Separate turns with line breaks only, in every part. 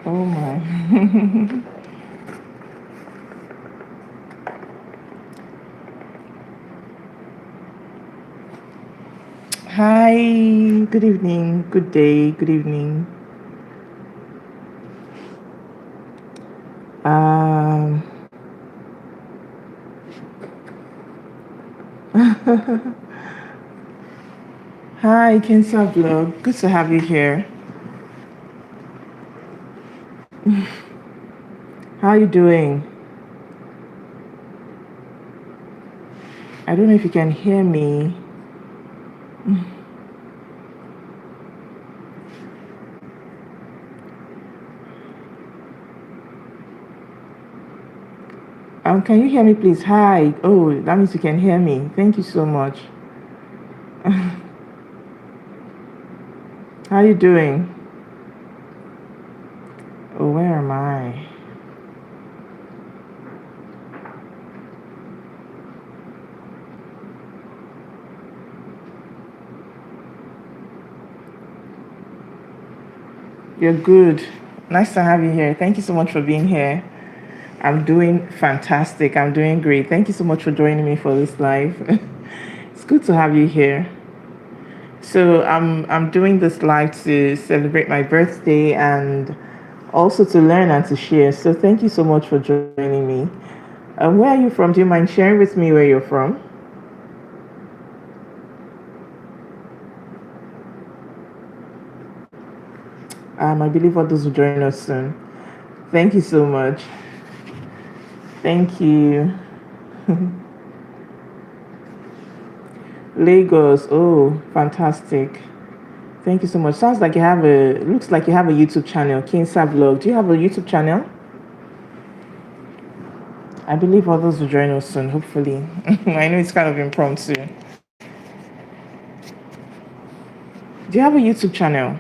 Oh my. Hi, good evening, good day, good evening. Um, Hi, Kensa Vlog. Good to have you here. How are you doing? I don't know if you can hear me. Can you hear me, please? Hi. Oh, that means you can hear me. Thank you so much. How are you doing? Oh, where am I? You're good. Nice to have you here. Thank you so much for being here. I'm doing fantastic. I'm doing great. Thank you so much for joining me for this live. It's good to have you here. So I'm doing this live to celebrate my birthday and also to learn and to share. So thank you so much for joining me. Where are you from? Do you mind sharing with me where you're from? I believe others will join us soon. Thank you so much. Thank you. Lagos. Oh, fantastic. Thank you so much. Sounds like you have a looks like you have a YouTube channel, Kinsa Vlog. Do you have a YouTube channel? I believe others will join us soon, hopefully. I know it's kind of impromptu. Do you have a YouTube channel?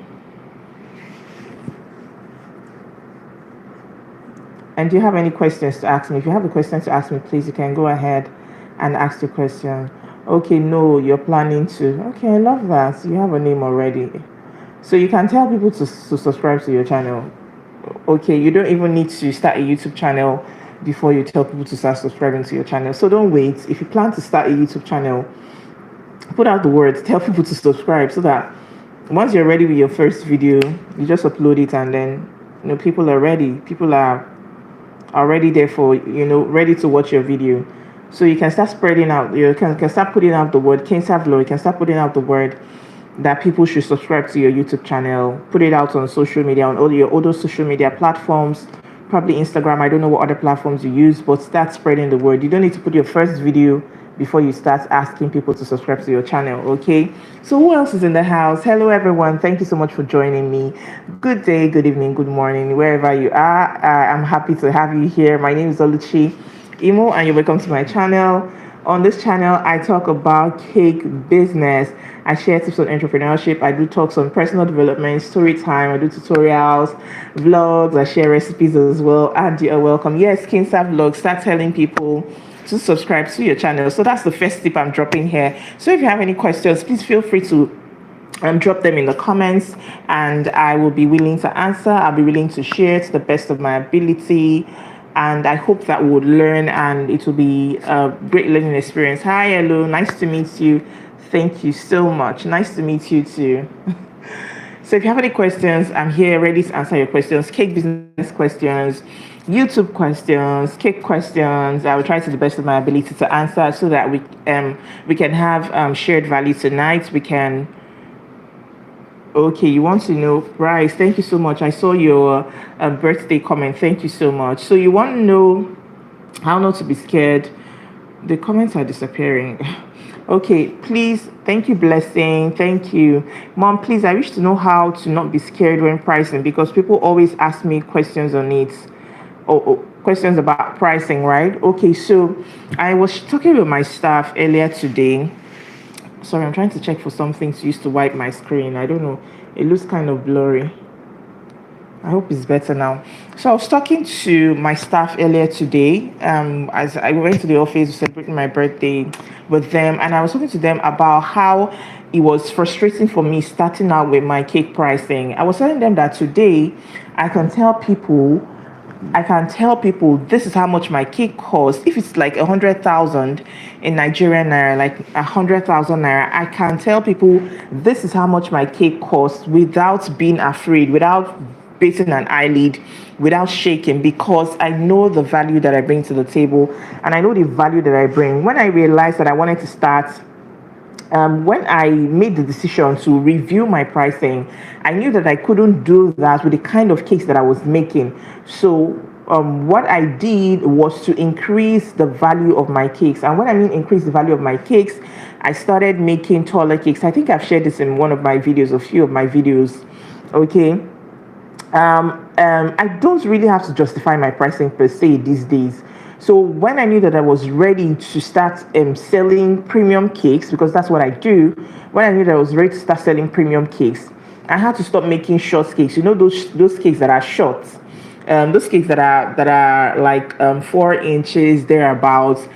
And do you have any questions to ask me? If you have a question to ask me, please, you can go ahead and ask your question. Okay, no, you're planning to. Okay, I love that. You have a name already. So you can tell people to subscribe to your channel. Okay, you don't even need to start a YouTube channel before you tell people to start subscribing to your channel. So don't wait. If you plan to start a YouTube channel, put out the words, tell people to subscribe so that once you're ready with your first video, you just upload it and then people are ready. People are already there for ready to watch your video. So you can start spreading out, can start putting out the word Kinsa Vlog. You can start putting out the word that people should subscribe to your YouTube channel. Put it out on social media, on all your other social media platforms, probably Instagram. I don't know what other platforms you use, but start spreading the word. You don't need to put your first video before you start asking people to subscribe to your channel. Okay, so who else is in the house? Hello everyone, thank you so much for joining me. Good day, good evening, good morning, wherever you are. I'm happy to have you here. My name is Oluchi Imo and you're welcome to my channel. On this channel, I talk about cake business. I share tips on entrepreneurship. I do talks on personal development, story time. I do tutorials, vlogs. I share recipes as well. And you are welcome. Yes, Kinsa Vlog. Start telling people to subscribe to your channel. So that's the first tip I'm dropping here. So if you have any questions, please feel free to drop them in the comments and I will be willing to answer. I'll be willing to share to the best of my ability. And I hope that we'll learn and it will be a great learning experience. Hi, hello, nice to meet you. Thank you so much. Nice to meet you too. So if you have any questions, I'm here ready to answer your questions. Cake business questions, YouTube questions, cake questions. I will try to the best of my ability to answer so that we can have shared value tonight. We can. Okay, you want to know Bryce? Thank you so much. I saw your birthday comment. Thank you so much. So you want to know how not to be scared. The comments are disappearing. Okay, please. Thank you, Blessing. Thank you, Mom. Please, I wish to know how to not be scared when pricing because people always ask me questions on it. Or questions about pricing, right? Okay, so I was talking with my staff earlier today. Sorry, I'm trying to check for something to use to wipe my screen. I don't know. It looks kind of blurry. I hope it's better now. So I was talking to my staff earlier today. As I went to the office to celebrate my birthday with them, and I was talking to them about how it was frustrating for me starting out with my cake pricing. I was telling them that today I can tell people I can tell people this is how much my cake costs. If it's like 100,000 in Nigerian naira, like 100,000 naira, I can tell people this is how much my cake costs without being afraid, without batting an eyelid, without shaking, because I know the value that I bring to the table and I know the value that I bring. When I realized that I wanted to start when I made the decision to review my pricing, I knew that I couldn't do that with the kind of cakes that I was making. So, what I did was to increase the value of my cakes. And when I mean increase the value of my cakes, I started making taller cakes. I think I've shared this in one of my videos, a few of my videos. Okay. I don't really have to justify my pricing per se these days. So when I knew that I was ready to start selling premium cakes, because that's what I do, when I knew that I was ready to start selling premium cakes, I had to stop making short cakes. You know those cakes that are short, those cakes that are like 4 inches thereabouts.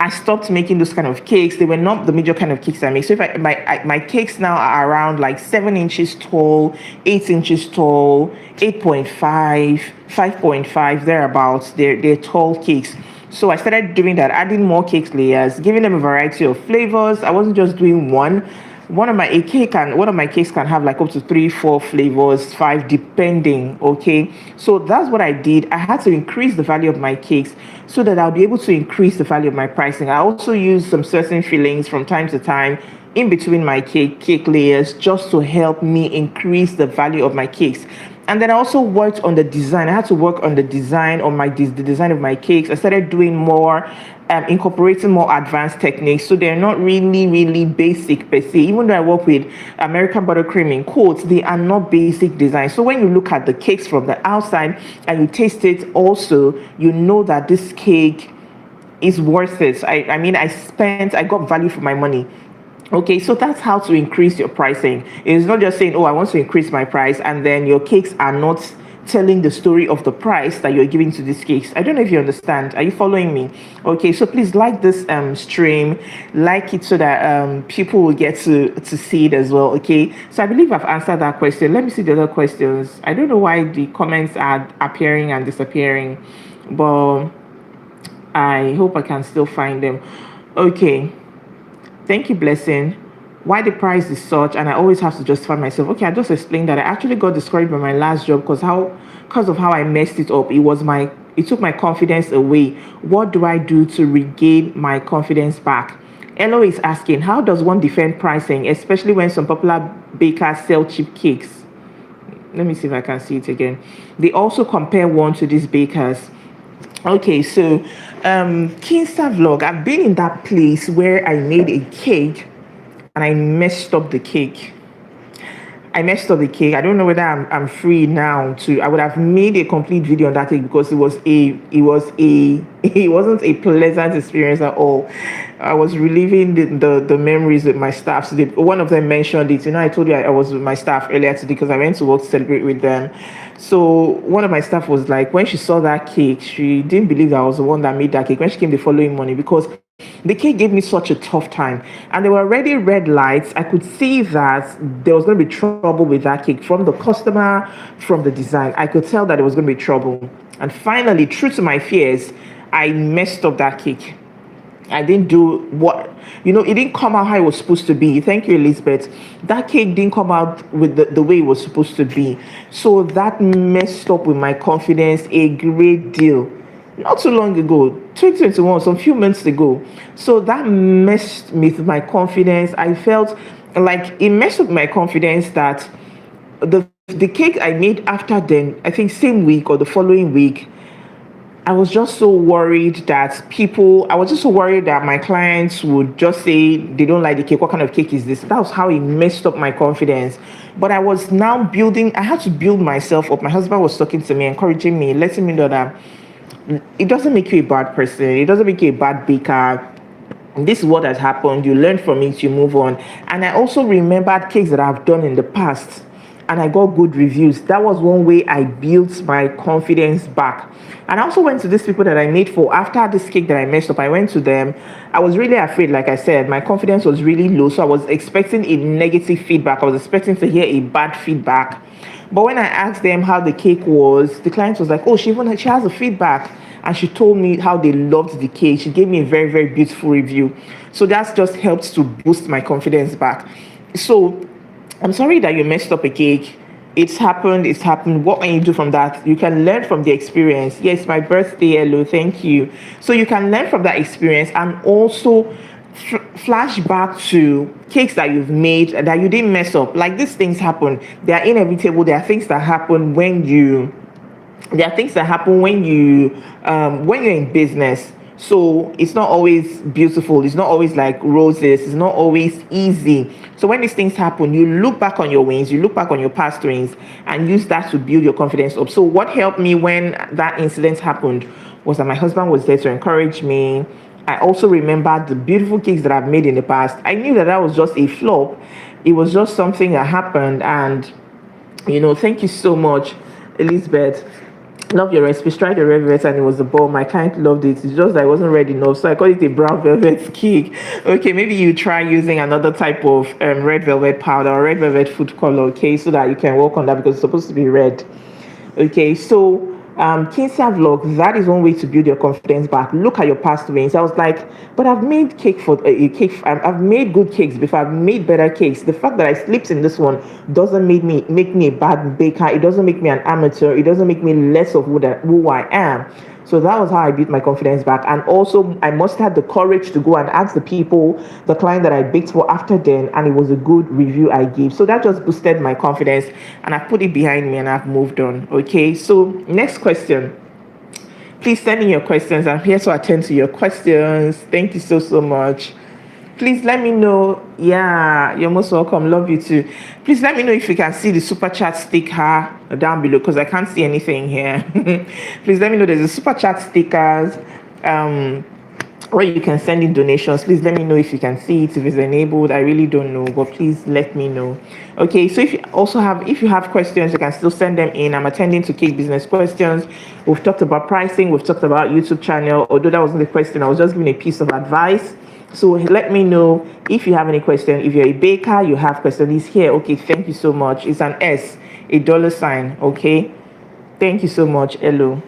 I stopped making those kind of cakes. They were not the major kind of cakes I make. So if my cakes now are around like 7 inches tall, 8 inches tall, 8.5, 5.5 thereabouts. They're tall cakes. So I started doing that, adding more cake layers, giving them a variety of flavors. I wasn't just doing one. One of my cakes can have like up to 3, 4 flavors, 5 depending. Okay, so that's what I did. I had to increase the value of my cakes so that I'll be able to increase the value of my pricing. I also use some certain fillings from time to time in between my cake layers just to help me increase the value of my cakes. And then I also worked on the design. I had to work on the design on the design of my cakes. I started doing more, incorporating more advanced techniques, so they're not really basic per se. Even though I work with American buttercream in quotes, they are not basic design. So when you look at the cakes from the outside and you taste it, also you know that this cake is worth it. I mean, I got value for my money. Okay, so that's how to increase your pricing. It's not just saying, oh, I want to increase my price, and then your cakes are not telling the story of the price that you're giving to these cakes. I don't know if you understand. Are you following me? Okay, so please like this stream, like it so that people will get to see it as well. Okay, so I believe I've answered that question. Let me see the other questions. I don't know why the comments are appearing and disappearing, but I hope I can still find them. Okay. Thank you, Blessing. Why the price is such, and I always have to justify myself. Okay, I just explained that I actually got discouraged by my last job because of how I messed it up. It took my confidence away. What do I do to regain my confidence back? Elo is asking, how does one defend pricing, especially when some popular bakers sell cheap cakes? Let me see if I can see it again. They also compare one to these bakers. Okay, so Kinsta vlog, I've been in that place where I made a cake and I messed up the cake. I don't know whether I'm free now to. I would have made a complete video on that cake because it wasn't a pleasant experience at all. I was reliving the memories with my staff. So one of them mentioned it. You know, I told you I was with my staff earlier today because I went to work to celebrate with them. So one of my staff was like, when she saw that cake, she didn't believe that I was the one that made that cake when she came the following morning, because the cake gave me such a tough time and there were already red lights. I could see that there was going to be trouble with that cake from the customer, from the design. I could tell that there was going to be trouble. And finally, true to my fears, I messed up that cake. I didn't do it didn't come out how it was supposed to be. Thank you, Elizabeth. That cake didn't come out with the way it was supposed to be. So that messed up with my confidence a great deal. Not too long ago, 2021, some few months ago. So that messed with my confidence. I felt like it messed up my confidence that the cake I made after then, I think same week or the following week, I was just so worried that my clients would just say they don't like the cake. What kind of cake is this? That was how it messed up my confidence. But I was now I had to build myself up. My husband was talking to me, encouraging me, letting me know that it doesn't make you a bad person. It doesn't make you a bad baker. This is what has happened. You learn from it, you move on. And I also remembered cakes that I've done in the past and I got good reviews. That was one way I built my confidence back. And I also went to these people that I made for. After this cake that I messed up, I went to them. I was really afraid, like I said, my confidence was really low. So I was expecting a negative feedback. I was expecting to hear a bad feedback. But when I asked them how the cake was, the client was like, oh, she has a feedback. And she told me how they loved the cake. She gave me a very, very beautiful review. So that's just helped to boost my confidence back. So I'm sorry that you messed up a cake. It's happened. It's happened. What can you do from that? You can learn from the experience. Yes, my birthday. Hello, thank you. So you can learn from that experience and also flash back to cakes that you've made that you didn't mess up. Like these things happen. They are inevitable. There are things that happen when you. There are things that happen when you're in business. So it's not always beautiful. It's not always like roses. It's not always easy. So when these things happen, you look back on your wins, you look back on your past wins, and use that to build your confidence up. So what helped me when that incident happened was that my husband was there to encourage me. I also remembered the beautiful cakes that I've made in the past. I knew that was just a flop. It was just something that happened. And, thank you so much, Elizabeth. Love your recipe. Tried the red velvet and it was a bomb. My client loved it. It's just that I wasn't ready enough, so I call it a brown velvet cake. Okay, maybe you try using another type of red velvet powder or red velvet food color, okay, so that you can work on that because it's supposed to be red. Okay, so Kinsia vlog, that is one way to build your confidence back. Look at your past wins. I was like, but I've made cake for a cake. I've made good cakes before. I've made better cakes. The fact that I slipped in this one doesn't make me a bad baker. It doesn't make me an amateur. It doesn't make me less of who I am. So that was how I built my confidence back. And also, I must have the courage to go and ask the client that I baked for after then, and it was a good review I gave. So that just boosted my confidence, and I put it behind me and I've moved on. Okay, so next question. Please send in your questions. I'm here to attend to your questions. Thank you so much. Please let me know. Yeah, you're most welcome. Love you too. Please let me know if you can see the super chat sticker down below because I can't see anything here. Please let me know there's a super chat stickers where you can send in donations. Please let me know if you can see it, if it's enabled. I really don't know, but please let me know. Okay, so if you have questions, you can still send them in. I'm attending to cake business questions. We've talked about pricing. We've talked about YouTube channel. Although that wasn't the question, I was just giving a piece of advice. So let me know if you have any question. If you're a baker, you have questions here. Okay, thank you so much. It's an S, a dollar sign. Okay, thank you so much. Hello.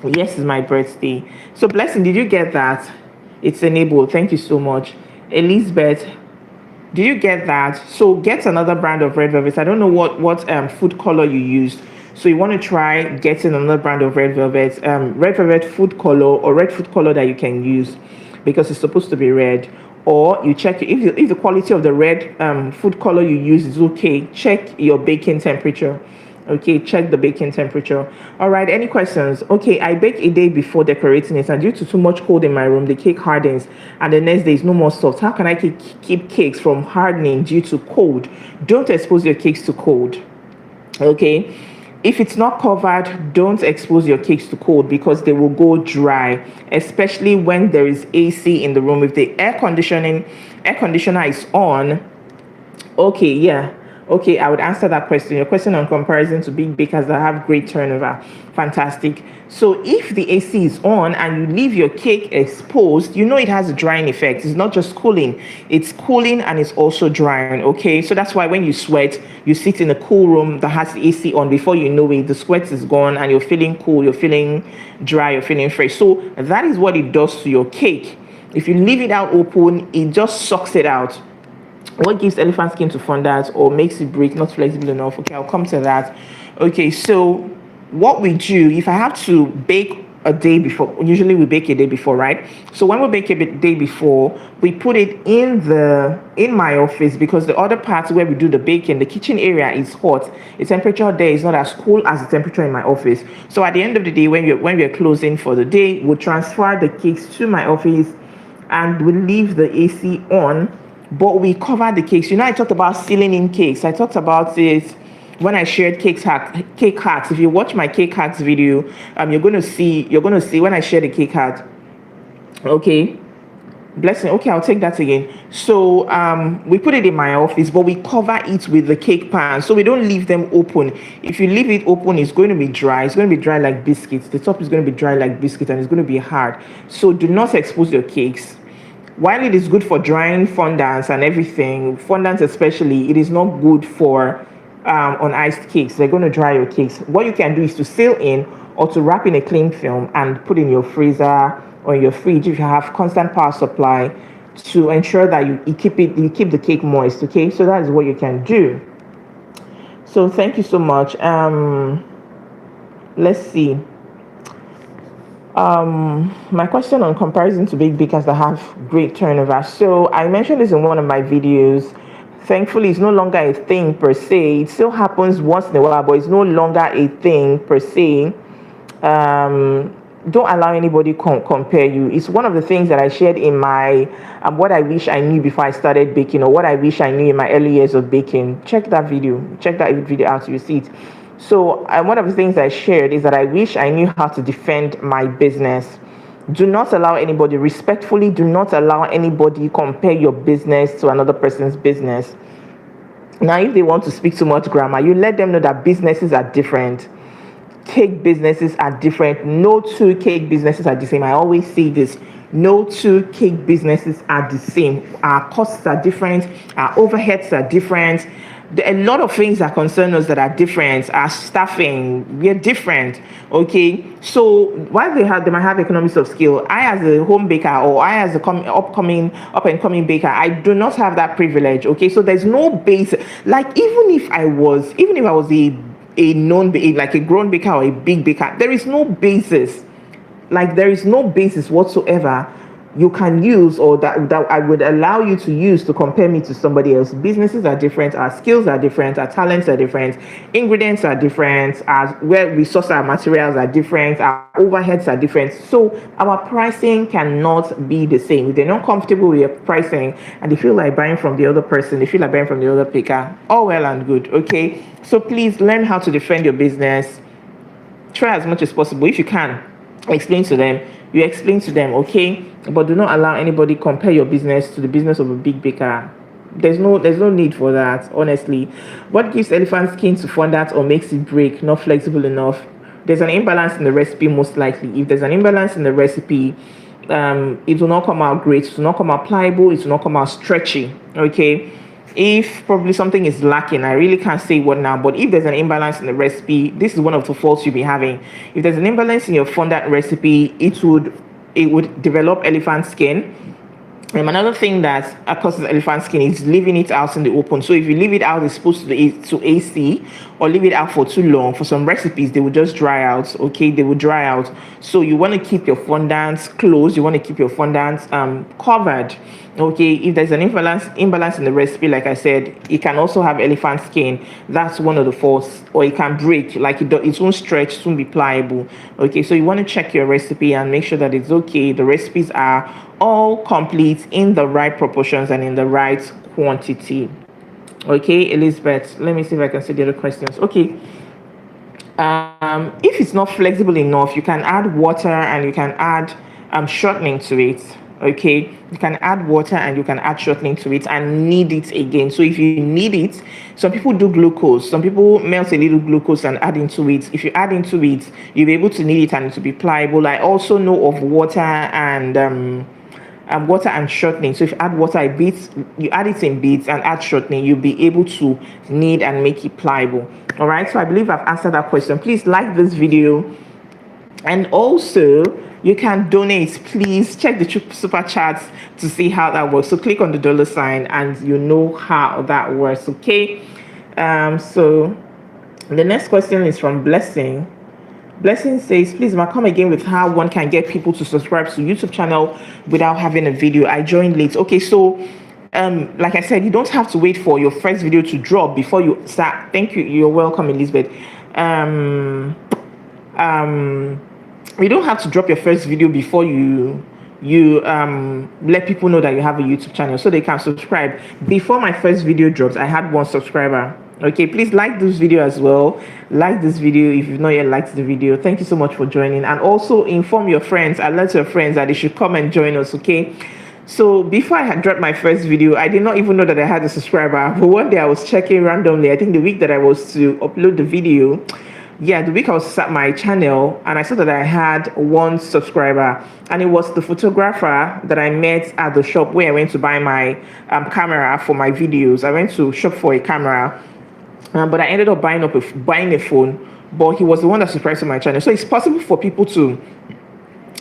Yes, it's my birthday. So Blessing, did you get that? It's enabled. Thank you so much. Elizabeth, did you get that? So get another brand of red velvet. I don't know what food color you used. So you want to try getting another brand of red velvet food color or red food color that you can use, because it's supposed to be red. Or you check if the quality of the red food color you use is okay. Check your baking temperature. Okay, check the baking temperature. All right, any questions? Okay, I bake a day before decorating it, and due to too much cold in my room, the cake hardens, and the next day is no more soft. How can I keep cakes from hardening due to cold? Don't expose your cakes to cold. Okay, if it's not covered, don't expose your cakes to cold because they will go dry, especially when there is AC in the room. If the air conditioner is on, okay, yeah. Okay, I would answer that question. Your question on comparison to big bakers that have great turnover. Fantastic. So if the AC is on and you leave your cake exposed, it has a drying effect. It's not just cooling. It's cooling and it's also drying, okay? So that's why when you sweat, you sit in a cool room that has the AC on. Before you know it, the sweat is gone and you're feeling cool, you're feeling dry, you're feeling fresh. So that is what it does to your cake. If you leave it out open, it just sucks it out. What gives elephant skin to fondant or makes it break, not flexible enough? Okay, I'll come to that. Okay, so what we do, if I have to bake a day before, usually we bake a day before, right? So when we bake a day before, we put it in my office, because the other part where we do the baking, the kitchen area is hot. The temperature there is not as cool as the temperature in my office. So at the end of the day, when we're closing for the day, we'll transfer the cakes to my office and we'll leave the AC on. But we cover the cakes. I talked about sealing in cakes. I talked about it when I shared cake hacks. If you watch my cake hacks video, you're going to see when I share the cake hack. Okay. Blessing. Okay, I'll take that again. So we put it in my office, but we cover it with the cake pan. So we don't leave them open. If you leave it open, it's going to be dry. It's going to be dry like biscuits. The top is going to be dry like biscuit, and it's going to be hard. So do not expose your cakes. While it is good for drying fondants and everything, fondants especially, it is not good for on iced cakes. They're going to dry your cakes. What you can do is to seal in or to wrap in a cling film and put in your freezer or your fridge if you have constant power supply, to ensure that you keep the cake moist. Okay, so that is what you can do. So thank you so much. Let's see. My question on comparison to big bakers that have great turnover. So I mentioned this in one of my videos. Thankfully, it's no longer a thing per se. It still happens once in a while, but it's no longer a thing per se. Don't allow anybody compare you. It's one of the things that I shared in my what I wish I knew before I started baking, or what I wish I knew in my early years of baking. Check that video out, you see it. So one of the things I shared is that I wish I knew how to defend my business. Do not allow anybody, respectfully, do not allow anybody compare your business to another person's business. Now, if they want to speak too much grammar, you let them know that businesses are different. Cake businesses are different. No two cake businesses are the same. I always say this. No two cake businesses are the same. Our costs are different. Our overheads are different. A lot of things that concern us that are different. Our staffing, we're different. Okay, so while they might have economies of scale, I as a home baker, or I as a up and coming baker, I do not have that privilege. Okay, so there's no base. Like even if I was a known, like a grown baker or a big baker, there is no basis. Like there is no basis whatsoever you can use, or that I would allow you to use to compare me to somebody else. Businesses are different, our skills are different, our talents are different, ingredients are different, where we source our materials are different, our overheads are different. So our pricing cannot be the same. If they're not comfortable with your pricing and they feel like buying from the other person, they feel like buying from the other baker, all well and good. Okay, so please learn how to defend your business. Try as much as possible. If you can, explain to them. You explain to them, okay? But do not allow anybody compare your business to the business of a big baker. There's no need for that, honestly. What gives elephant skin to fondant or makes it break? Not flexible enough. There's an imbalance in the recipe, most likely. If there's an imbalance in the recipe, it will not come out great. It will not come out pliable. It will not come out stretchy. Okay. If probably something is lacking, I really can't say what now, but if there's an imbalance in the recipe, this is one of the faults you'll be having. If there's an imbalance in your fondant recipe, it would develop elephant skin. Another thing that causes elephant skin is leaving it out in the open. So if you leave it out exposed to AC, or leave it out for too long, for some recipes, they will just dry out. Okay, they will dry out. So you want to keep your fondants closed. You want to keep your fondants covered. Okay, if there's an imbalance in the recipe, like I said, it can also have elephant skin. That's one of the faults. Or it can break, like it won't stretch, it won't be pliable. Okay, so you want to check your recipe and make sure that it's okay. The recipes are all complete, in the right proportions and in the right quantity. Okay, Elizabeth, let me see if I can see the other questions. Okay, if it's not flexible enough, you can add water and you can add shortening to it. Okay, you can add water and you can add shortening to it and knead it again. So if you knead it, some people do glucose, some people melt a little glucose and add into it. If you add into it, you'll be able to knead it and it will be pliable. I also know of water and shortening. So if you add water in bits, you add it in bits and add shortening, you'll be able to knead and make it pliable. All right, so I believe I've answered that question. Please like this video, and also you can donate. Please check the super chats to see how that works. So click on the $ and you know how that works. Okay, so the next question is from Blessing. Blessing says, please ma, come again with how one can get people to subscribe to YouTube channel without having a video. I joined late. Okay, so like I said, you don't have to wait for your first video to drop before you start. Thank you. You're welcome, Elizabeth. You don't have to drop your first video before you let people know that you have a YouTube channel so they can subscribe. Before my first video drops, I had 1 subscriber. Okay, please like this video as well. Like this video if you've not yet liked the video. Thank you so much for joining, and also inform your friends, alert your friends that they should come and join us. Okay, So before I had dropped my first video, I did not even know that I had a subscriber. But one day I was checking randomly, I think the week that I was to upload the video, yeah, the week I was at my channel, and I saw that I had one subscriber, and it was the photographer that I met at the shop where I went to buy my camera for my videos. I went to shop for a camera, but I ended up buying a phone. But he was the one that subscribed to my channel. So it's possible for people to,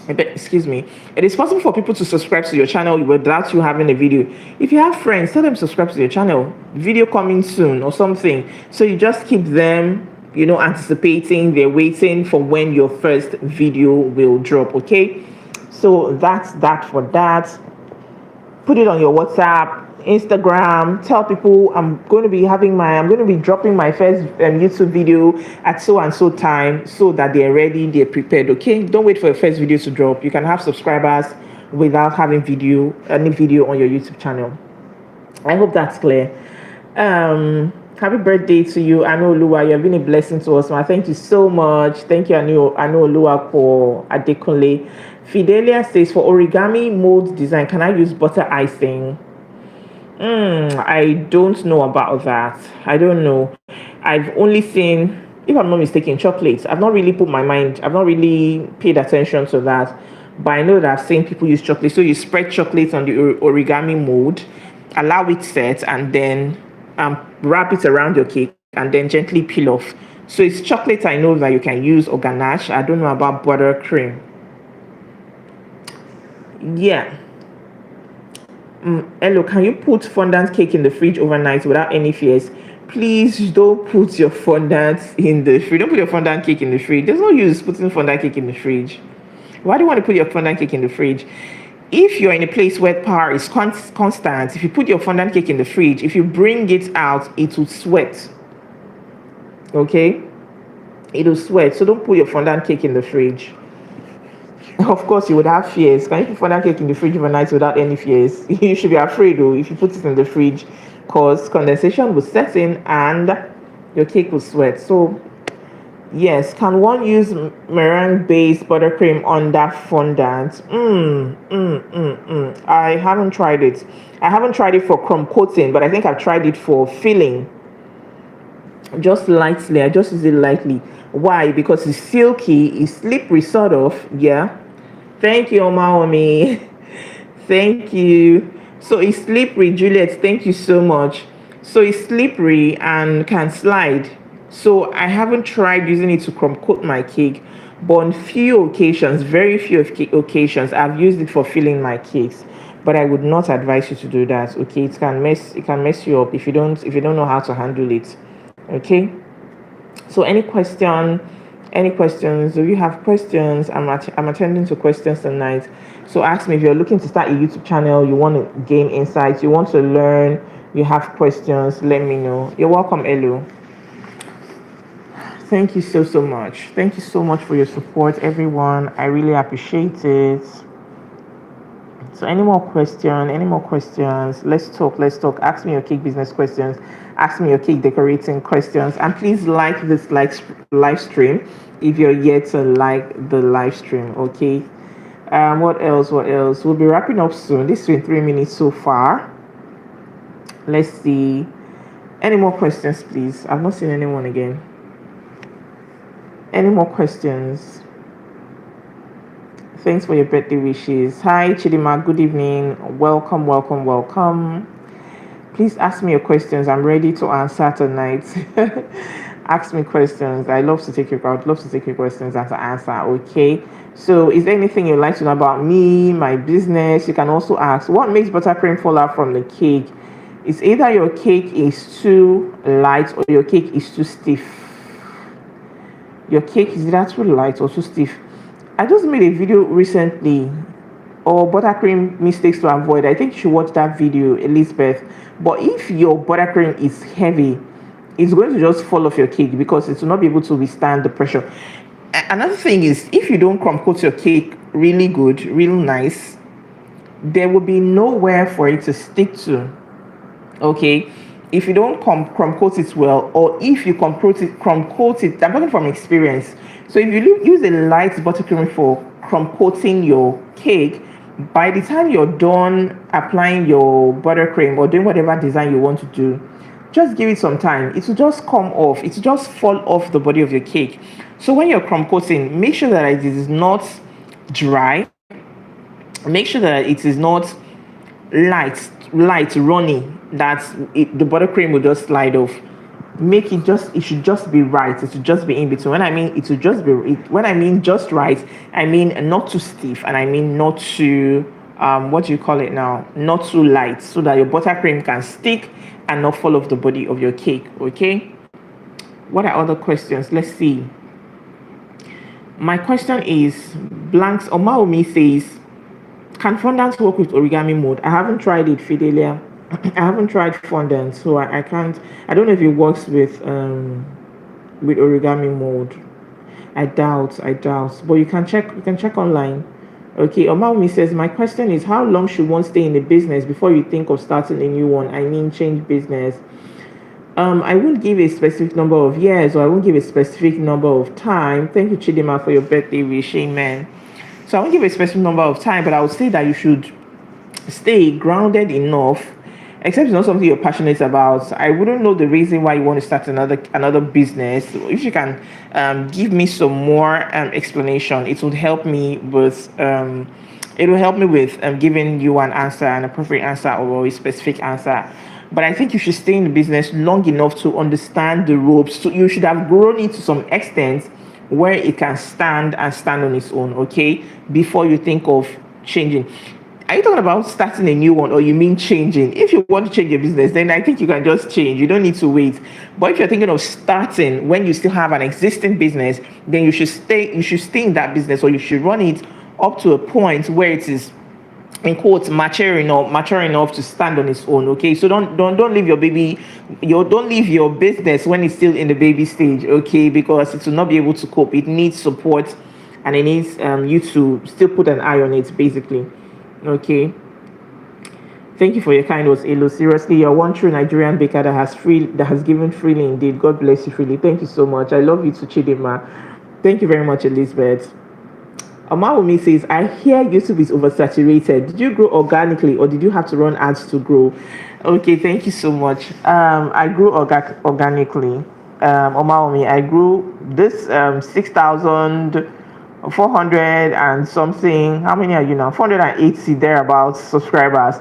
excuse me, it is possible for people to subscribe to your channel without you having a video. If you have friends, tell them subscribe to your channel, video coming soon or something, so you just keep them, you know, anticipating, they're waiting for when your first video will drop. Okay, so that's that for that. Put it on your WhatsApp, Instagram, tell people I'm going to be dropping my first YouTube video at so and so time, so that they're ready, they're prepared. Okay, don't wait for your first video to drop. You can have subscribers without having any video on your YouTube channel. I hope that's clear. Happy birthday to you, Anu Olua. You have been a blessing to us, man. Thank you so much. Thank you, Anu Olua, for Adekunle. Fidelia says, for origami mold design, can I use butter icing? I don't know about that. I don't know. I've only seen, if I'm not mistaken, chocolates. I've not really paid attention to that. But I know that I've seen people use chocolate. So you spread chocolate on the origami mold, allow it set, and then wrap it around your cake, and then gently peel off. So it's chocolate I know that you can use, or ganache. I don't know about buttercream. Yeah. Hello, can you put fondant cake in the fridge overnight without any fears? Please don't put your fondant in the fridge. Don't put your fondant cake in the fridge. There's no use putting fondant cake in the fridge. Why do you want to put your fondant cake in the fridge? If you're in a place where power is constant, if you put your fondant cake in the fridge, if you bring it out, it will sweat. Okay? It will sweat. So don't put your fondant cake in the fridge. Of course, you would have fears. Can you put fondant cake in the fridge overnight without any fears? You should be afraid, though, if you put it in the fridge, because condensation will set in and your cake will sweat. So, yes, can one use meringue-based buttercream on that fondant? I haven't tried it. I haven't tried it for crumb coating, but I think I've tried it for filling. Just lightly. I just use it lightly. Why? Because it's silky, it's slippery, sort of. Yeah. Thank you, Omaomi. Thank you. So it's slippery, Juliet. Thank you so much. So it's slippery and can slide. So I haven't tried using it to crumb coat my cake, but on few occasions, very few occasions, I've used it for filling my cakes. But I would not advise you to do that. Okay, it can mess you up if you don't know how to handle it. Okay. So any questions? Do you have questions? I'm attending to questions tonight. So ask me if you're looking to start a YouTube channel, you want to gain insights, you want to learn, you have questions, let me know. You're welcome, Elu. Thank you so much. Thank you so much for your support, everyone. I really appreciate it. So any more questions? Let's talk. Ask me your cake business questions. Ask me your cake decorating questions. And please like this live stream if you're yet to like the live stream. Okay. What else? We'll be wrapping up soon. This is 3 minutes so far. Let's see. Any more questions, please? I've not seen anyone again. Any more questions? Thanks for your birthday wishes. Hi, Chidima. Good evening. Welcome. Please ask me your questions. I'm ready to answer tonight. Ask me questions. I would love to take your questions and to answer. Okay. So, is there anything you'd like to know about me, my business? You can also ask, what makes buttercream fall out from the cake? It's either your cake is too light or your cake is too stiff. Your cake is either too light or too stiff. I just made a video recently, or buttercream mistakes to avoid. I think you should watch that video, Elizabeth. But if your buttercream is heavy, it's going to just fall off your cake because it will not be able to withstand the pressure. Another thing is, if you don't crumb coat your cake really good, real nice, there will be nowhere for it to stick to. Okay, if you don't crumb coat it well, or if you crumb coat it, I'm talking from experience. So if you use a light buttercream for crumb coating your cake, By the time you're done applying your buttercream or doing whatever design you want to do, just give it some time. It will just come off. It will just fall off the body of your cake. So when you're crumb coating, make sure that it is not dry. Make sure that it is not light runny, that the buttercream will just slide off. Make it just, it should just be right. It should just be in between. When I mean it should just be when I mean just right, I mean not too stiff, and I mean not too what do you call it now, not too light, so that your buttercream can stick and not fall off the body of your cake. Okay, what are other questions? Let's see. My question is, blanks Omaomi says, can fondant work with origami mode? I haven't tried it, Fidelia. I haven't tried fondant, so I can't. I don't know if it works with origami mode. I doubt. But you can check. You can check online. Okay. Omaumi says, my question is, how long should one stay in the business before you think of starting a new one? I mean, change business. I won't give a specific number of years, or I won't give a specific number of time. Thank you, Chidima, for your birthday wish. Amen. So I won't give a specific number of time, but I would say that you should stay grounded enough, except it's not something you're passionate about. I wouldn't know the reason why you want to start another business. If you can give me some more explanation, it would help me with giving you an answer, an appropriate answer, or a specific answer. But I think you should stay in the business long enough to understand the ropes. So you should have grown it to some extent where it can stand on its own, okay, before you think of changing. Are you talking about starting a new one, or you mean changing? If you want to change your business, then I think you can just change. You don't need to wait. But if you're thinking of starting when you still have an existing business, then you should stay in that business, or you should run it up to a point where it is, in quotes, mature enough to stand on its own. Okay, so don't leave your business when it's still in the baby stage. Okay, because it will not be able to cope. It needs support, and it needs you to still put an eye on it, basically. Okay. Thank you for your kind words, Elo. Seriously, you're one true Nigerian baker that has given freely indeed. God bless you freely. Thank you so much. I love you too, Chidima. Thank you very much, Elizabeth. Amawumi says, I hear YouTube is oversaturated. Did you grow organically, or did you have to run ads to grow? Okay, thank you so much. I grew organically. Amawumi, I grew this 6,400 and something. How many are you now? 480 thereabouts subscribers.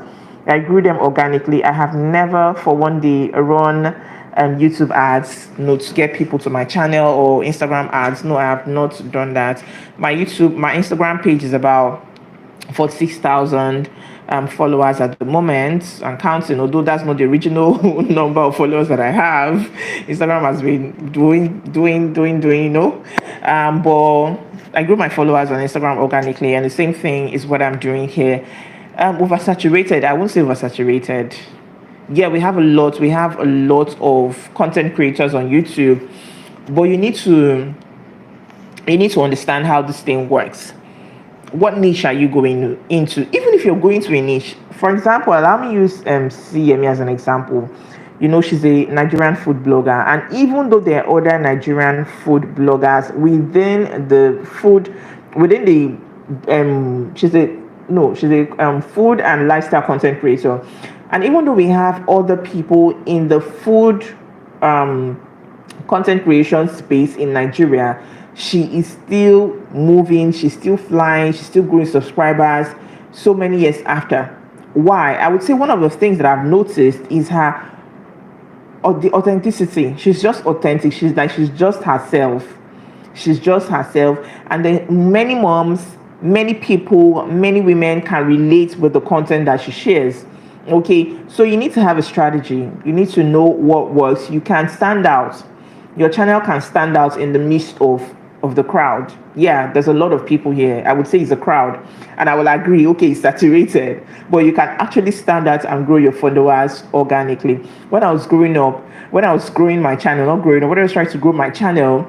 I grew them organically. I have never for one day run YouTube ads, to get people to my channel, or Instagram ads. No, I have not done that. My Instagram page is about 46,000 followers at the moment, and counting, although that's not the original number of followers that I have. Instagram has been doing, but I grew my followers on Instagram organically, and the same thing is what I'm doing here. Oversaturated, I won't say oversaturated. Yeah, we have a lot of content creators on YouTube, but you need to understand how this thing works. What niche are you going into? Even if you're going to a niche, for example, allow me use CME as an example. She's a Nigerian food blogger, and even though there are other Nigerian food bloggers she's a food and lifestyle content creator. And even though we have other people in the food content creation space in Nigeria, she is still moving, she's still flying, she's still growing subscribers so many years after. Why? I would say one of the things that I've noticed is the authenticity. She's just authentic. She's just herself. And then many moms, many people, many women can relate with the content that she shares. Okay, so you need to have a strategy. You need to know what works. You can stand out. Your channel can stand out in the midst of the crowd. Yeah, there's a lot of people here. I would say it's a crowd, and I will agree. Okay, it's saturated, but you can actually stand out and grow your followers organically. When I was growing my channel, when I was trying to grow my channel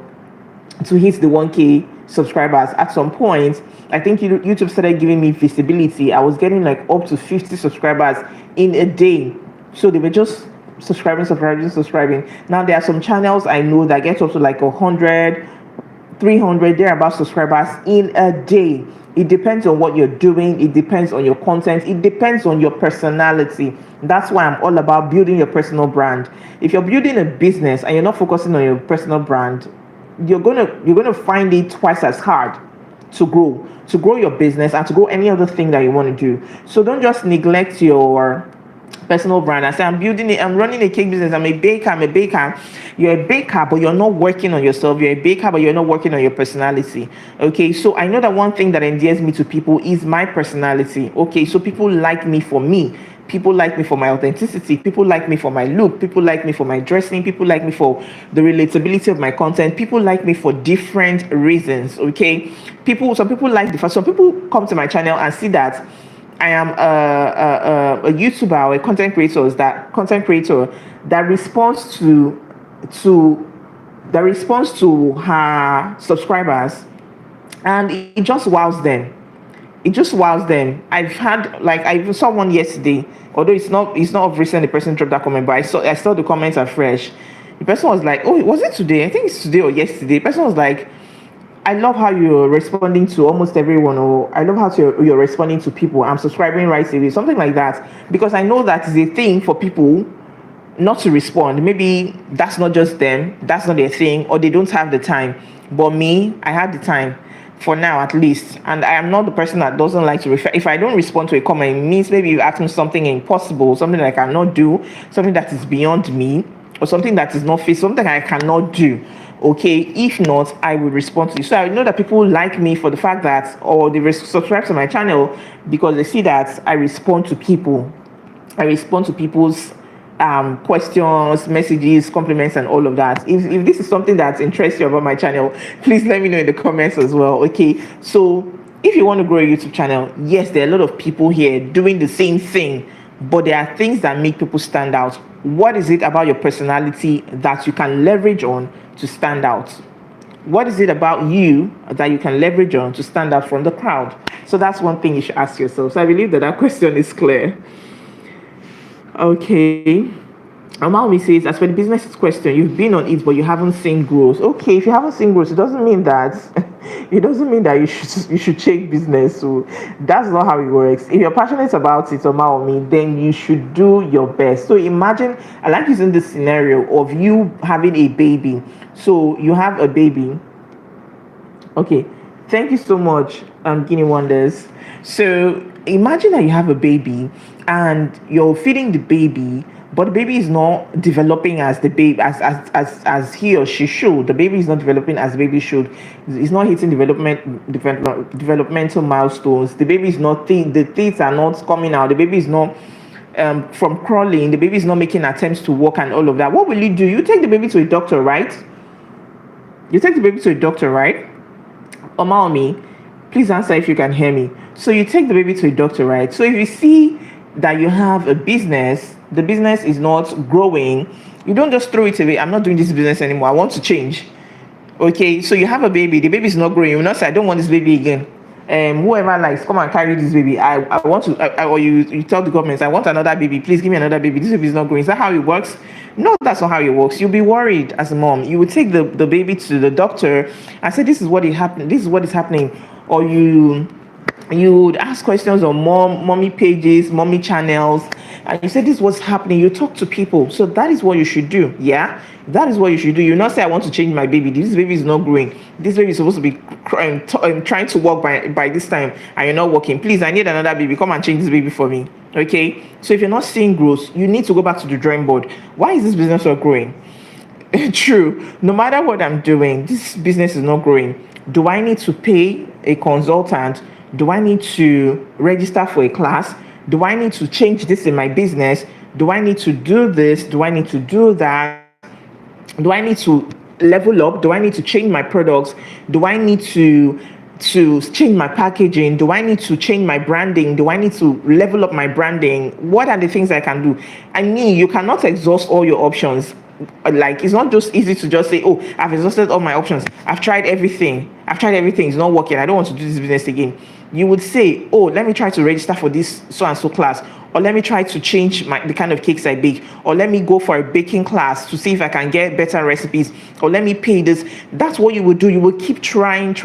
to hit the 1K subscribers, at some point, I think YouTube started giving me visibility. I was getting like up to 50 subscribers in a day. So they were just subscribing. Now there are some channels I know that get up to like 100, 300 thereabout subscribers in a day. It depends on what you're doing. It depends on your content. It depends on your personality. That's why I'm all about building your personal brand. If you're building a business and you're not focusing on your personal brand, you're gonna find it twice as hard to grow your business and to grow any other thing that you want to do. So don't just neglect your personal brand and say, I'm running a cake business, I'm a baker. You're a baker, but you're not working on yourself. You're a baker, but you're not working on your personality. Okay, so I know that one thing that endears me to people is my personality. Okay, so people like me for me. People like me for my authenticity. People like me for my look. People like me for my dressing. People like me for the relatability of my content. People like me for different reasons. Okay, some people like the first. Some people come to my channel and see that I am a YouTuber or a content creator that responds to her subscribers, and it just wows them. I've had, like, I even saw one yesterday, although it's not of recent. The person dropped that comment, but I saw the comments are fresh. The person was like, oh, was it today? I think it's today or yesterday. The person was like, I love how you're responding to almost everyone, or I love how you're responding to people. I'm subscribing right away, something like that, because I know that is a thing for people not to respond. Maybe that's not just them, that's not their thing, or they don't have the time. But me, I have the time for now, at least, and I am not the person that doesn't like to refer. If I don't respond to a comment, it means maybe you asked me something impossible, something that I cannot do, something that is beyond me, or something that is not fit, something I cannot do. Okay, if not, I will respond to you. So I know that people like me for the fact that, or they subscribe to my channel because they see that I respond to people. I respond to people's questions, messages, compliments, and all of that. If this is something that interests you about my channel, please let me know in the comments as well. Okay, so if you want to grow a YouTube channel, yes, there are a lot of people here doing the same thing, but there are things that make people stand out. What is it about your personality that you can leverage on to stand out? What is it about you that you can leverage on to stand out from the crowd? So that's one thing you should ask yourself. So I believe that question is clear. Okay. Amalmi says, as for the business question, you've been on it, but you haven't seen growth. Okay, if you haven't seen growth, it doesn't mean that you should change business. So that's not how it works. If you're passionate about it, Amalmi, then you should do your best. So imagine, I like using this scenario of you having a baby. So you have a baby. Okay, thank you so much, Guinea Wonders. So imagine that you have a baby and you're feeding the baby, but the baby is not developing as the baby as he or she should. The baby is not developing as the baby should. It's not hitting developmental milestones. The baby is not the teeth are not coming out. The baby is not from crawling. The baby is not making attempts to walk and all of that. What will you do? You take the baby to a doctor, right? Omaomi, please answer if you can hear me. So you take the baby to a doctor, right? So if you see that you have a business, the business is not growing, you don't just throw it away. I'm not doing this business anymore. I want to change. Okay, so you have a baby, the baby is not growing. You will not say, I don't want this baby again. Whoever likes, come and carry this baby. I want to, or you tell the government, I want another baby. Please give me another baby. This baby is not growing. Is that how it works? No, that's not how it works. You'll be worried as a mom. You would take the baby to the doctor and say, this is what is happening. Or you would ask questions on mommy pages, mommy channels, and you say this is what's happening. You talk to people. So that is what you should do. Yeah, that is what you should do. You not say, I want to change my baby. This baby is not growing. This baby is supposed to be trying to walk by this time, and you're not walking. Please, I need another baby. Come and change this baby for me. Okay, so if you're not seeing growth, you need to go back to the drawing board. Why is this business not growing? True, no matter what I'm doing, this business is not growing. Do I need to pay a consultant? Do I need to register for a class? Do I need to change this in my business? Do I need to do this? Do I need to do that? Do I need to level up? Do I need to change my products? Do I need to change my packaging? Do I need to change my branding? Do I need to level up my branding? What are the things I can do? I mean, you cannot exhaust all your options. Like, it's not just easy to just say, oh, I've exhausted all my options. I've tried everything. It's not working. I don't want to do this business again. You would say, oh, let me try to register for this so and so class. or let me try to change the kind of cakes I bake, or let me go for a baking class to see if I can get better recipes, or let me pay this. That's what you will do. You will keep trying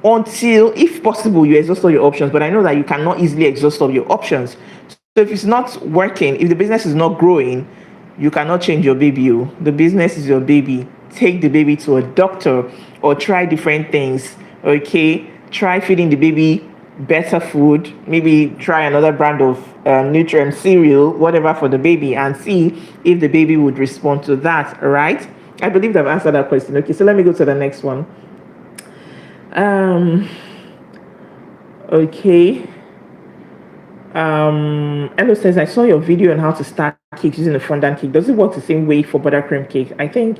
until, if possible, you exhaust all your options. But I know that you cannot easily exhaust all your options. So if it's not working, if the business is not growing, you cannot change your baby. The business is your baby. Take the baby to a doctor or try different things. Okay, try feeding the baby better food. Maybe try another brand of nutrient cereal, whatever, for the baby, and see if the baby would respond to that. All right. I believe I've answered that question. Okay, so let me go to the next one. Okay. Elo says, I saw your video on how to start cakes using a fondant cake. Does it work the same way for buttercream cake? I don't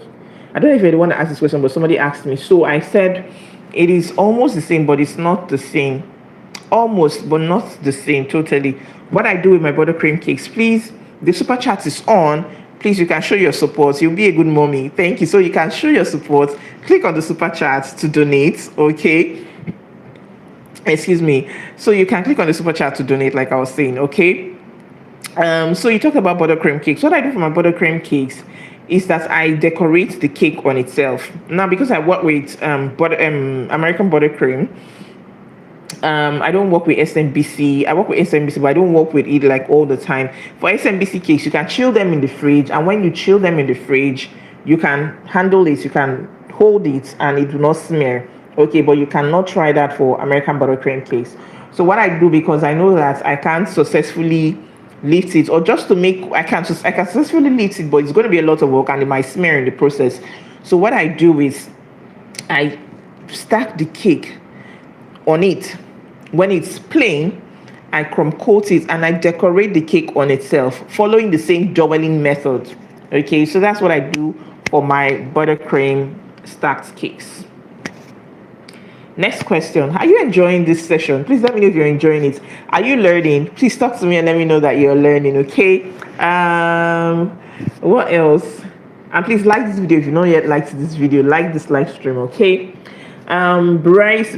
know if anyone asked this question, but somebody asked me. So I said it is almost the same, but it's not the same. Almost, but not the same totally. What I do with my buttercream cakes, please, the super chat is on. Please, you can show your support. You'll be a good mommy. Thank you. So you can show your support. Click on the super chat to donate. Okay. Excuse me. So you can click on the super chat to donate, like I was saying. Okay. So you talked about buttercream cakes. What I do for my buttercream cakes is that I decorate the cake on itself. Now, because I work with American buttercream, I don't work with SMBC. I work with SMBC, but I don't work with it like all the time. For SMBC cakes, you can chill them in the fridge, and when you chill them in the fridge, you can handle it, you can hold it, and it will not smear. Okay, but you cannot try that for American buttercream cakes. So what I do, because I know that I can't successfully lift it, or just to make, I can successfully lift it, but it's going to be a lot of work and it might smear in the process. So what I do is I stack the cake on it. When it's plain, I crumb coat it and I decorate the cake on itself, following the same doubling method. Okay, so that's what I do for my buttercream stacked cakes. Next question. Are you enjoying this session? Please let me know if you're enjoying it. Are you learning? Please talk to me and let me know that you're learning, okay? What else? And please like this video if you've not yet liked this video. Like this live stream, okay? Bryce,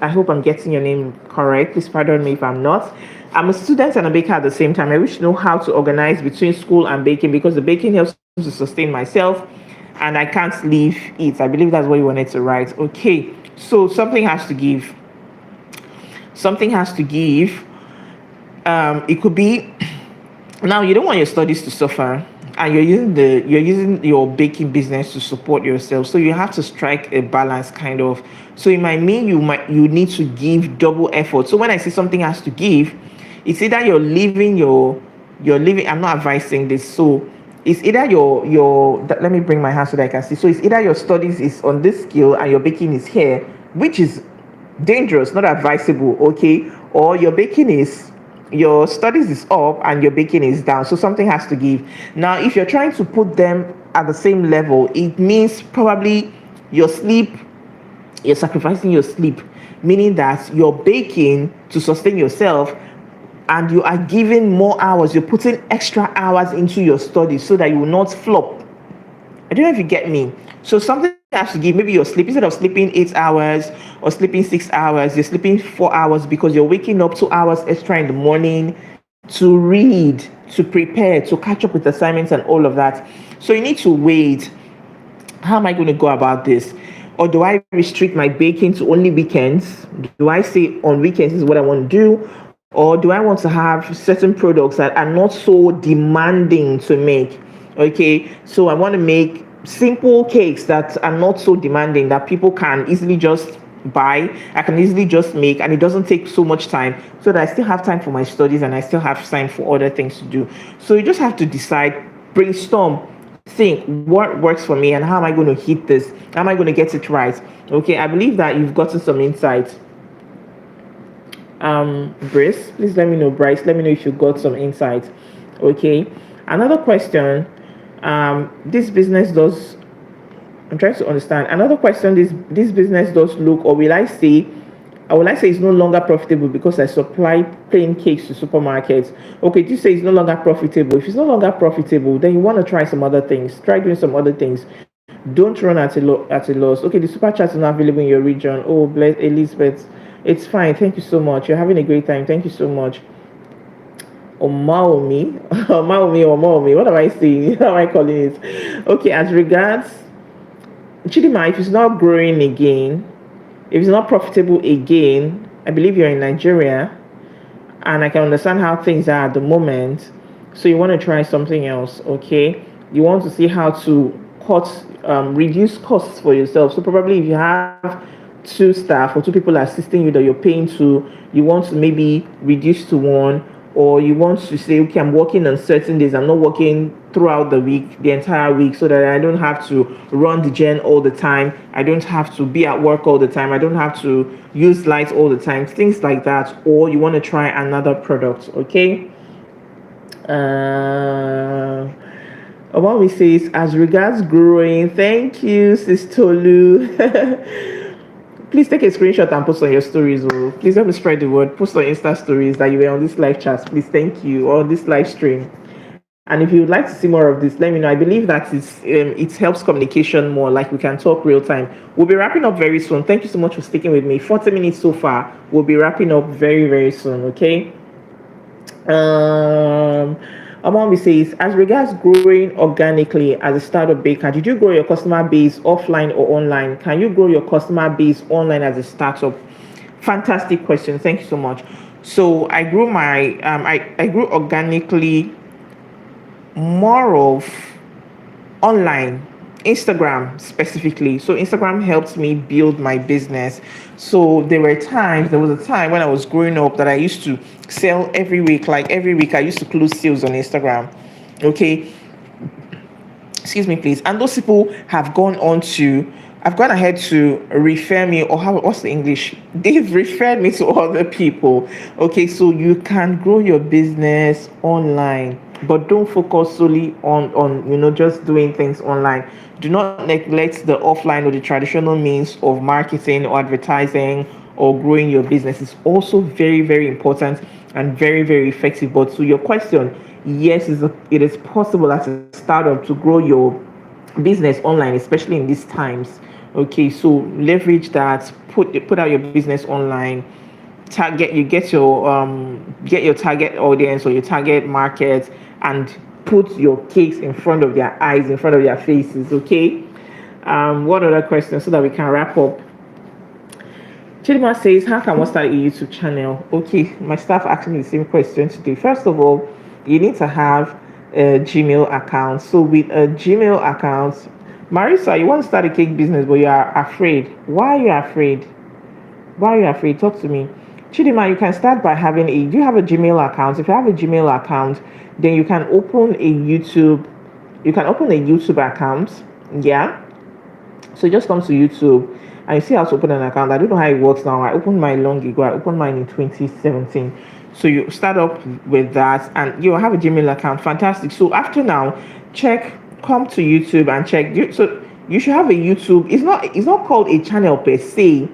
I hope I'm getting your name correct. Please pardon me if I'm not. I'm a student and a baker at the same time. I wish to know how to organize between school and baking, because the baking helps to sustain myself and I can't leave it. I believe that's what you wanted to write. Okay, so something has to give. Something has to give. It could be, now you don't want your studies to suffer, and you're using your baking business to support yourself, so you have to strike a balance, kind of. So it might mean you need to give double effort. So when I say something has to give, it's either you're living, I'm not advising this. So it's either let me bring my hand so that I can see. So it's either your studies is on this skill and your baking is here, which is dangerous, not advisable, okay? Or your studies is up and your baking is down. So something has to give. Now, if you're trying to put them at the same level, it means probably you're sacrificing your sleep, meaning that you're baking to sustain yourself and you are giving more hours. You're putting extra hours into your studies so that you will not flop. I don't know if you get me. So something has to give. Maybe you're sleeping, instead of sleeping 8 hours or sleeping 6 hours, you're sleeping 4 hours because you're waking up 2 hours extra in the morning to read, to prepare, to catch up with assignments and all of that. So you need to wait. How am I going to go about this? Or do I restrict my baking to only weekends? Do I say on weekends is what I want to do? Or do I want to have certain products that are not so demanding to make? Okay, so I want to make simple cakes that are not so demanding, that people can easily just buy. I can easily just make, and it doesn't take so much time, so that I still have time for my studies and I still have time for other things to do. So you just have to decide, brainstorm, think what works for me and how am I going to hit this? How am I going to get it right? Okay, I believe that you've gotten some insight. Bryce, please let me know. Bryce, let me know if you got some insight. Okay, another question. This business does, I'm trying to understand. Another question, this business does look, or will I say it's no longer profitable because I supply plain cakes to supermarkets. Okay, do you say it's no longer profitable? If it's no longer profitable, then you want to try some other things. Try doing some other things. Don't run at a loss. Okay, the super chat is not available in your region. Oh, bless Elizabeth. It's fine. Thank you so much. You're having a great time. Thank you so much. Omaomi, Omaomi. What am I saying? How am I calling it? Okay, as regards Chidima, if it's not growing again, if it's not profitable again, I believe you're in Nigeria, and I can understand how things are at the moment. So you want to try something else, okay? You want to see how to reduce costs for yourself. So probably if you have two staff or two people assisting you that you're paying to, you want to maybe reduce to one, or you want to say, okay, I'm working on certain days. I'm not working throughout the week, the entire week, so that I don't have to run the gen all the time. I don't have to be at work all the time. I don't have to use lights all the time, things like that. Or you want to try another product, okay? What we say is, as regards growing, thank you, Sis Tolu. Please take a screenshot and post on your stories. Oh, please help me spread the word. Post on Insta stories that you were on this live chat. Please, thank you, or this live stream. And if you would like to see more of this, let me know. I believe that it helps communication more. Like we can talk real time. We'll be wrapping up very soon. Thank you so much for sticking with me. 40 minutes so far. We'll be wrapping up very, very soon. Okay. Among says, as regards growing organically as a startup baker, did you grow your customer base offline or online? Can you grow your customer base online as a startup? Fantastic question. Thank you so much. So I grew my I grew organically more of online, Instagram specifically. So Instagram helped me build my business. So there was a time when I was growing up that I used to sell every week. Like every week I used to close sales on Instagram. Okay. Excuse me, please. And those people have gone ahead to refer me, or what's the English? They've referred me to other people. Okay, so you can grow your business online, but don't focus solely on just doing things online. Do not neglect the offline or the traditional means of marketing or advertising or growing your business. It's also very, very important and very, very effective. But to your question, yes, it is possible as a startup to grow your business online, especially in these times. Okay, so leverage that, put out your business online, get your target audience or your target market, and put your cakes in front of their eyes, in front of their faces. Okay. What other questions so that we can wrap up? Chidima says, how can one start a YouTube channel? Okay, my staff asked me the same question today. First of all, you need to have a Gmail account. So with a Gmail account, Marisa, you want to start a cake business, but you are afraid. Why are you afraid? Why are you afraid? Talk to me. Chidima, you can start by do you have a Gmail account? If you have a Gmail account, then you can open a YouTube account. Yeah. So just come to YouTube and you see how to open an account. I don't know how it works now. I opened mine long ago. I opened mine in 2017. So you start up with that and you have a Gmail account. Fantastic. So after now, come to YouTube and check. So you should have a YouTube. It's not called a channel per se.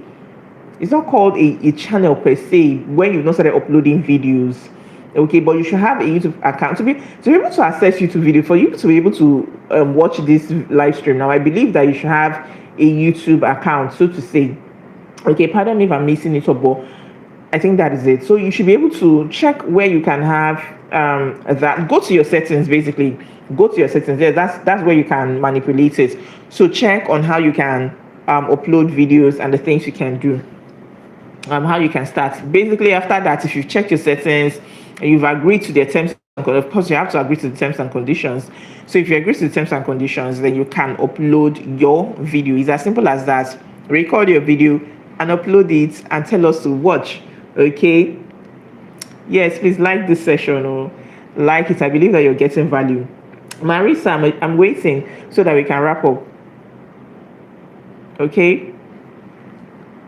It's not called a channel per se when you've not started uploading videos. Okay, but you should have a YouTube account to be able to access YouTube video, for you to be able to watch this live stream. Now, I believe that you should have a YouTube account, so to say. Okay, pardon me if I'm missing it up, but I think that is it. So you should be able to check where you can have that. Go to your settings, basically. Go to your settings. Yeah, that's where you can manipulate it. So check on how you can upload videos and the things you can do. How you can start. Basically, after that, if you've checked your settings and you've agreed to the terms and conditions, of course, you have to agree to the terms and conditions. So if you agree to the terms and conditions, then you can upload your video. It's as simple as that. Record your video and upload it and tell us to watch. Okay. Yes, please like this session or like it. I believe that you're getting value. Marisa, I'm waiting so that we can wrap up. Okay.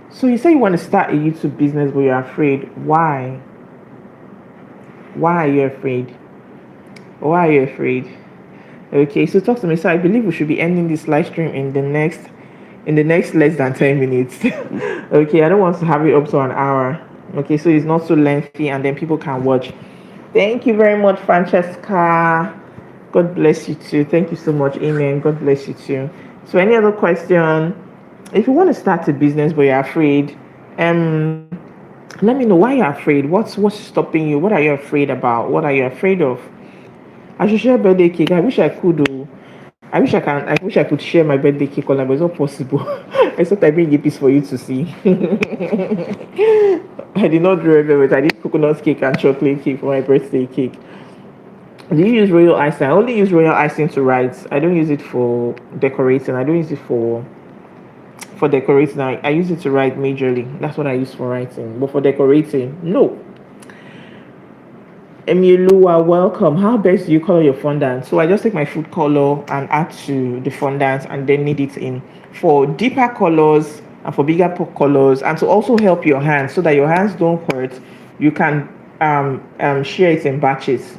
So you say you want to start a YouTube business, but you're afraid. Why? Why are you afraid? Why are you afraid? Okay, so talk to me. So I believe we should be ending this live stream in the next less than 10 minutes. Okay, I don't want to have it up to an hour. Okay, so it's not so lengthy and then people can watch. Thank you very much, Francesca. God bless you too. Thank you so much. Amen. God bless you too. So any other question? If you want to start a business but you're afraid, Let me know why you're afraid. What's stopping you? What are you afraid about? What are you afraid of? I should share birthday cake. I wish I could. Oh. I wish I could share my birthday cake online, but it's not possible. Except I bring a piece for you to see. I did not do it. I did coconut cake and chocolate cake for my birthday cake. Do you use royal icing? I only use royal icing to write. I don't use it for decorating. I don't use it for decorating. I use it to write majorly. That's what I use for writing. But for decorating, no. Emilua, welcome. How best do you color your fondant? So I just take my food color and add to the fondant and then knead it in. For deeper colors and for bigger colors, and to also help your hands so that your hands don't hurt, you can share it in batches.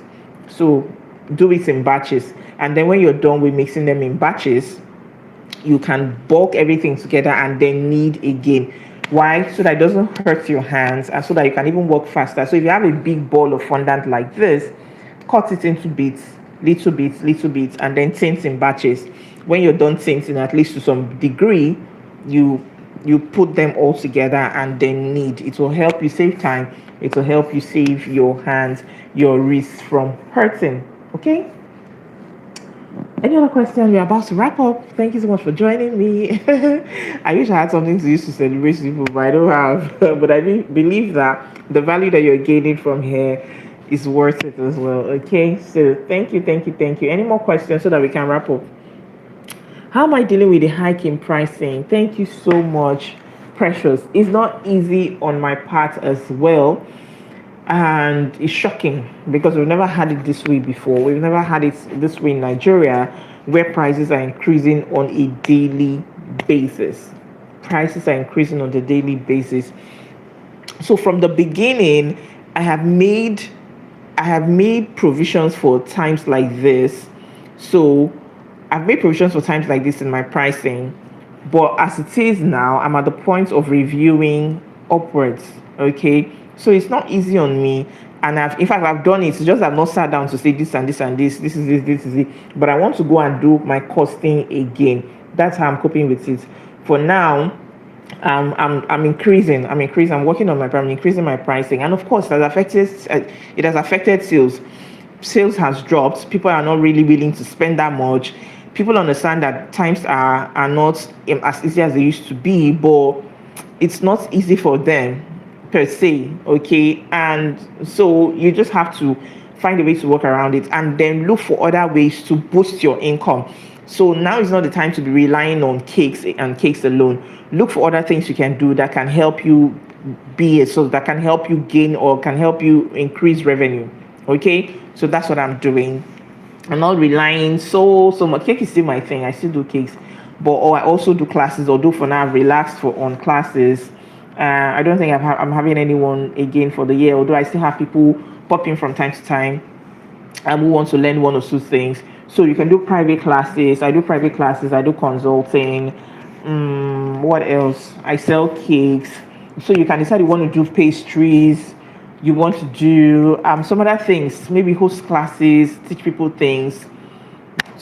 So do it in batches, and then when you're done with mixing them in batches, you can bulk everything together and then knead again. Why? So that it doesn't hurt your hands and so that you can even work faster. So if you have a big ball of fondant like this, cut it into bits, little bits, and then tint in batches. When you're done tinting, at least to some degree, you put them all together and then knead. It will help you save time. It will help you save your hands, your wrists from hurting. Okay? Any other question? We're about to wrap up. Thank you so much for joining me. I wish I had something to use to celebrate people, but I don't have. But I believe that the value that you're gaining from here is worth it as well. Okay, so thank you. Any more questions so that we can wrap up? How am I dealing with the hike in pricing? Thank you so much, Precious. It's not easy on my part as well. And it's shocking because we've never had it this way before. We've never had it this way in Nigeria, where prices are increasing on a daily basis. Prices are increasing on the daily basis. So from the beginning, I have made provisions for times like this. So I've made provisions for times like this in my pricing. But as it is now, I'm at the point of reviewing upwards. Okay. So it's not easy on me, and in fact I've done it. It's just I've not sat down to say this and this and this. This is it. But I want to go and do my costing again. That's how I'm coping with it. For now, I'm increasing. I'm working on I'm increasing my pricing, and of course, it has affected sales. Sales has dropped. People are not really willing to spend that much. People understand that times are not as easy as they used to be, but it's not easy for them per se, okay? And so you just have to find a way to work around it and then look for other ways to boost your income. So now is not the time to be relying on cakes and cakes alone. Look for other things you can do that can help you that can help you gain or can help you increase revenue, okay? So that's what I'm doing. I'm not relying so much. Cake is still my thing. I still do cakes, but I also do classes, although for now I've relaxed on classes. I don't think I'm having anyone again for the year, although I still have people popping from time to time who want to learn one or two things. So you can do private classes. I do private classes. I do consulting. What else? I sell cakes. So you can decide you want to do pastries. You want to do some other things. Maybe host classes, teach people things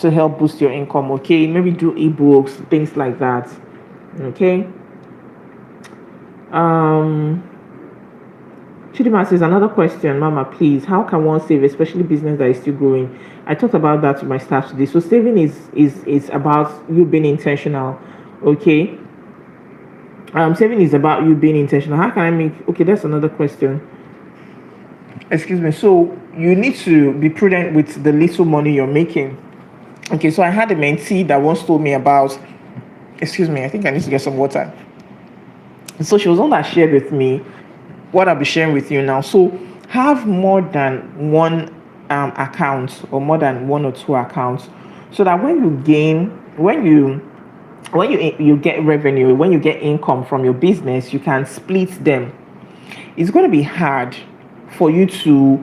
to help boost your income. Okay, maybe do ebooks, things like that. Okay. Chidima says, another question, Mama, please. How can one save, especially business that is still growing? I talked about that with my staff today. So saving is about you being intentional. Okay. Saving is about you being intentional. How can I make? Okay, that's another question. Excuse me. So you need to be prudent with the little money you're making. Okay. So I had a mentee that once told me about. Excuse me. I think I need to get some water. So she was one that shared with me what I'll be sharing with you now. So have more than one account or more than one or two accounts, so that when you get revenue, when you get income from your business, you can split them. It's going to be hard for you to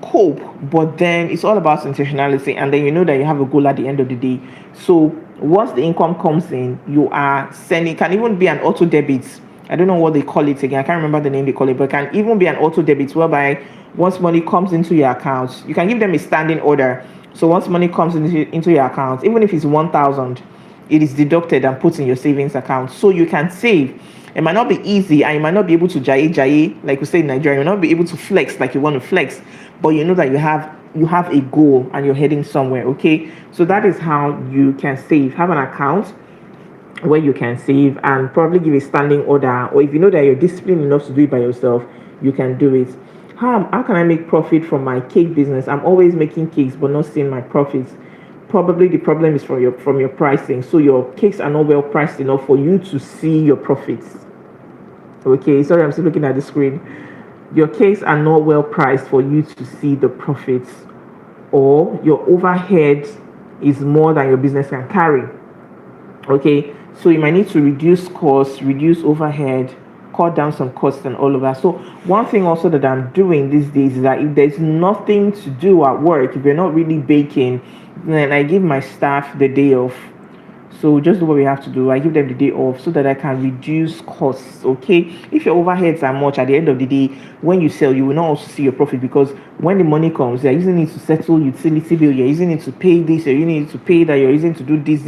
cope, but then it's all about intentionality, and then you know that you have a goal at the end of the day. So once the income comes in, you are sending. It can even be an auto debit. I don't know what they call it again. I can't remember the name they call it, but it can even be an auto debit, whereby once money comes into your account, you can give them a standing order. So once money comes into your account, even if it's 1,000, it is deducted and put in your savings account, so you can save. It might not be easy, and you might not be able to jaye, like we say in Nigeria. You might not be able to flex like you want to flex, but you know that you have a goal and you're heading somewhere. Okay, so that is how you can save. Have an account where you can save, and probably give a standing order, or if you know that you're disciplined enough to do it by yourself, you can do it. How can I make profit from my cake business? I'm always making cakes but not seeing my profits. Probably the problem is from your pricing. So your cakes are not well priced enough for you to see your profits. Okay, sorry, I'm still looking at the screen. Your cakes are not well priced for you to see the profits, or your overhead is more than your business can carry. Okay, so you might need to reduce costs, reduce overhead, cut down some costs and all of that. So one thing also that I'm doing these days is that if there's nothing to do at work, if you're not really baking, then I give my staff the day off. So just do what we have to do. I give them the day off so that I can reduce costs. Okay. If your overheads are much, at the end of the day, when you sell, you will not also see your profit, because when the money comes, you're using it to settle utility bill, you're using it to pay this, you're using it to pay that, you're using it to do this,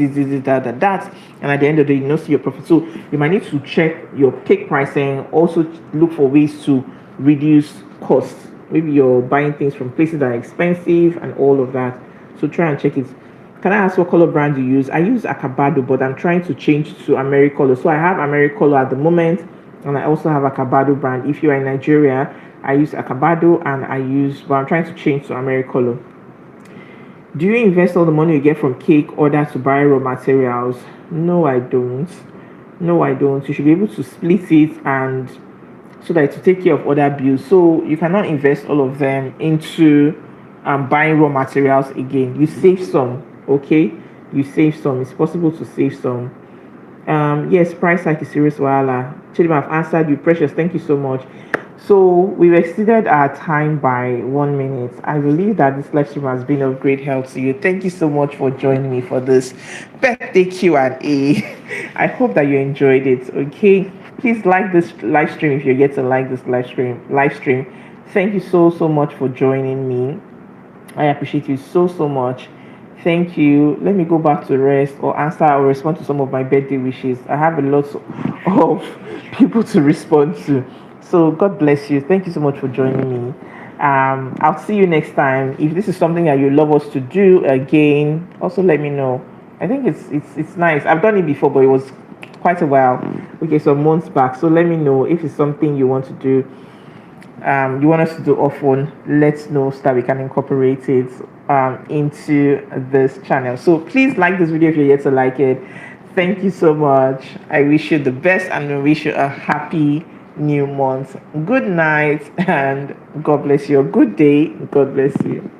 that. And at the end of the day, you don't see your profit. So you might need to check your cake pricing, also look for ways to reduce costs. Maybe you're buying things from places that are expensive and all of that. So try and check it. Can I ask what color brand you use? I use Acabado, but I'm trying to change to Americolor. So I have Americolor at the moment, and I also have Acabado brand. If you are in Nigeria, I use Acabado, but I'm trying to change to Americolor. Do you invest all the money you get from cake order to buy raw materials? No, I don't. No, I don't. You should be able to split it, and so that to take care of other bills. So you cannot invest all of them into buying raw materials again. You save some. Okay, you save some. It's possible to save some. Yes, price hike is serious wahala. Chidima, I've answered you. Precious, thank you so much. So we've exceeded our time by 1 minute. I believe that this live stream has been of great help to you. Thank you so much for joining me for this birthday Q&A. I hope that you enjoyed it. Okay, please like this live stream if you get to like this live stream. Thank you so much for joining me. I appreciate you so much. Thank you. Let me go back to rest or answer or respond to some of my birthday wishes. I have a lot of people to respond to. So God bless you. Thank you so much for joining me. I'll see you next time. If this is something that you love us to do again, also let me know. I think it's nice. I've done it before, but it was quite a while. Okay, some months back. So let me know if it's something you want to do. You want us to do often, let's know so that we can incorporate it into this channel. So please like this video if you're yet to like it. Thank you so much. I wish you the best, and I wish you a happy new month. Good night, and God bless you. Good day. God bless you.